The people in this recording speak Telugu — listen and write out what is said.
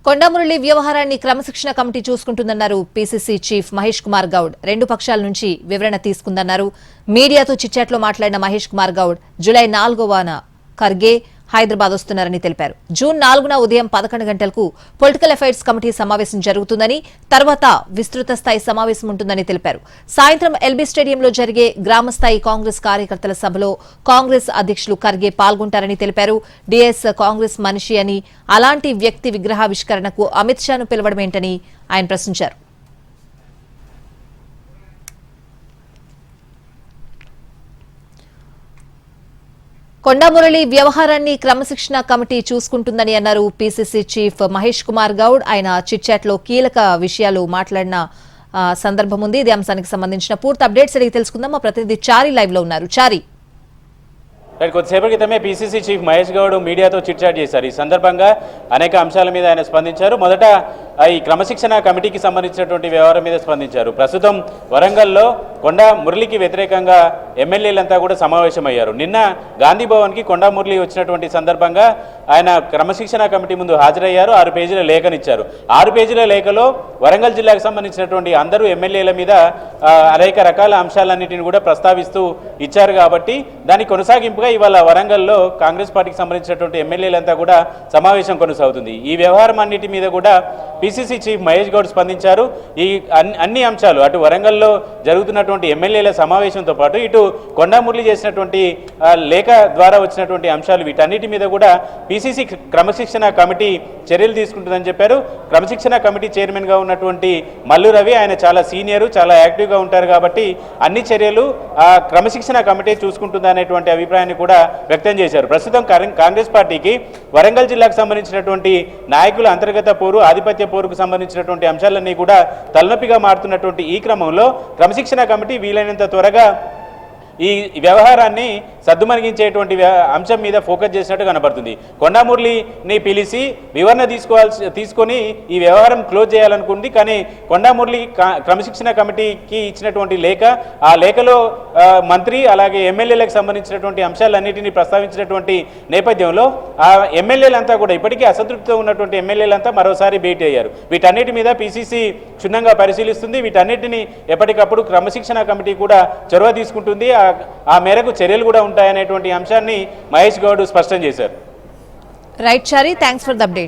కొండమురళి వ్యవహారాన్ని క్రమశిక్షణ కమిటీ చూసుకుంటుందన్నారు పీసీసీ చీఫ్ మహేష్ కుమార్ గౌడ్. రెండు పక్షాల నుంచి వివరణ తీసుకుందన్నారు. మీడియాతో చిట్చాట్లో మాట్లాడిన మహేష్ కుమార్ గౌడ్ జూలై 4వ ఖర్గే హైదరాబాద్ వస్తున్నారని తెలిపారు. జూన్ 4న ఉదయం 11 గంటలకు పొలిటికల్ అఫైర్స్ కమిటీ సమావేశం జరుగుతుందని, తర్వాత విస్తృత స్థాయి సమావేశం ఉంటుందని తెలిపారు. సాయంత్రం ఎల్బీ స్టేడియంలో జరిగే గ్రామస్థాయి కాంగ్రెస్ కార్యకర్తల సభలో కాంగ్రెస్ అధ్యక్షులు ఖర్గే పాల్గొంటారని తెలిపారు. డీఎస్ కాంగ్రెస్ మనిషి అని, అలాంటి వ్యక్తి విగ్రహావిష్కరణకు అమిత్ షాను పిలవడమేంటని ఆయన ప్రశ్నించారు. కొండమురళి వ్యవహారాన్ని క్రమశిక్షణ కమిటీ చూసుకుంటుందని అన్నారు పీసీసీ చీఫ్ మహేష్ కుమార్ గౌడ్. ఆయన చిట్చాట్లో కీలక విషయాలు మాట్లాడిన సందర్భం ఉంది. ఇదే అంశానికి సంబంధించిన పూర్తి అప్డేట్స్ అడిగి తెలుసుకుందాం. మా ప్రతినిధి చారి లైవ్ లో ఉన్నారు. చారి, కొద్దిసేపటి క్రితమే పీసీసీ చీఫ్ మహేష్ గౌడ్ మీడియాతో చిట్చాట్ చేశారు. ఈ సందర్భంగా అనేక అంశాల మీద ఆయన స్పందించారు. మొదట ఈ క్రమశిక్షణ కమిటీకి సంబంధించినటువంటి వ్యవహారం మీద స్పందించారు. ప్రస్తుతం వరంగల్లో కొండా మురళికి వ్యతిరేకంగా ఎమ్మెల్యేలంతా కూడా సమావేశమయ్యారు. నిన్న గాంధీ భవన్కి కొండా మురళి వచ్చినటువంటి సందర్భంగా ఆయన క్రమశిక్షణ కమిటీ ముందు హాజరయ్యారు. 6 పేజీల లేఖనిచ్చారు. 6 పేజీల లేఖలో వరంగల్ జిల్లాకు సంబంధించినటువంటి అందరూ ఎమ్మెల్యేల మీద అనేక రకాల అంశాలన్నింటినీ కూడా ప్రస్తావిస్తూ ఇచ్చారు. కాబట్టి దాని కొనసాగింపుగా ఇవాళ వరంగల్లో కాంగ్రెస్ పార్టీకి సంబంధించినటువంటి ఎమ్మెల్యేలంతా కూడా సమావేశం కొనసాగుతుంది. ఈ వ్యవహారం అన్నిటి మీద కూడా పీసీసీ చీఫ్ మహేష్ గౌడ్ స్పందించారు. ఈ అన్ని అంశాలు, అటు వరంగల్లో జరుగుతున్నటువంటి ఎమ్మెల్యేల సమావేశంతో పాటు ఇటు కొండా మురళి చేసినటువంటి లేఖ ద్వారా వచ్చినటువంటి అంశాలు, వీటన్నిటి మీద కూడా పీసీసీ క్రమశిక్షణ కమిటీ చర్యలు తీసుకుంటుందని చెప్పారు. క్రమశిక్షణ కమిటీ చైర్మన్గా ఉన్నటువంటి మల్లు రవి, ఆయన చాలా సీనియరు, చాలా యాక్టివ్గా ఉంటారు. కాబట్టి అన్ని చర్యలు క్రమశిక్షణ కమిటీ చూసుకుంటుందనేటువంటి అభిప్రాయాన్ని కూడా వ్యక్తం చేశారు. ప్రస్తుతం కాంగ్రెస్ పార్టీకి వరంగల్ జిల్లాకు సంబంధించినటువంటి నాయకుల అంతర్గత పోరు, ఆధిపత్య పోరుకు సంబంధించినటువంటి అంశాలన్నీ కూడా తలనొప్పిగా మారుతున్నటువంటి ఈ క్రమంలో క్రమశిక్షణ కమిటీ వీలైనంత త్వరగా ఈ వ్యవహారాన్ని సద్దుమణిగించేటువంటి అంశం మీద ఫోకస్ చేసినట్టు కనబడుతుంది. కొండా మురళిని పిలిచి వివరణ తీసుకొని ఈ వ్యవహారం క్లోజ్ చేయాలనుకుంది. కానీ కొండా మురళి క్రమశిక్షణ కమిటీకి ఇచ్చినటువంటి లేఖ, ఆ లేఖలో మంత్రి అలాగే ఎమ్మెల్యేలకు సంబంధించినటువంటి అంశాలన్నింటినీ ప్రస్తావించినటువంటి నేపథ్యంలో ఆ ఎమ్మెల్యేలంతా కూడా, ఇప్పటికీ అసంతృప్తితో ఉన్నటువంటి ఎమ్మెల్యేలంతా మరోసారి భేటీ అయ్యారు. వీటన్నిటి మీద పీసీసీ క్షుణ్ణంగా పరిశీలిస్తుంది. వీటన్నిటిని ఎప్పటికప్పుడు క్రమశిక్షణ కమిటీ కూడా చొరవ తీసుకుంటుంది. ఆ మేరకు చర్యలు కూడా ఉంటాయనేటువంటి అంశాన్ని మహేష్ గౌడ్ స్పష్టం చేశారు. Right Chari, thanks for the update.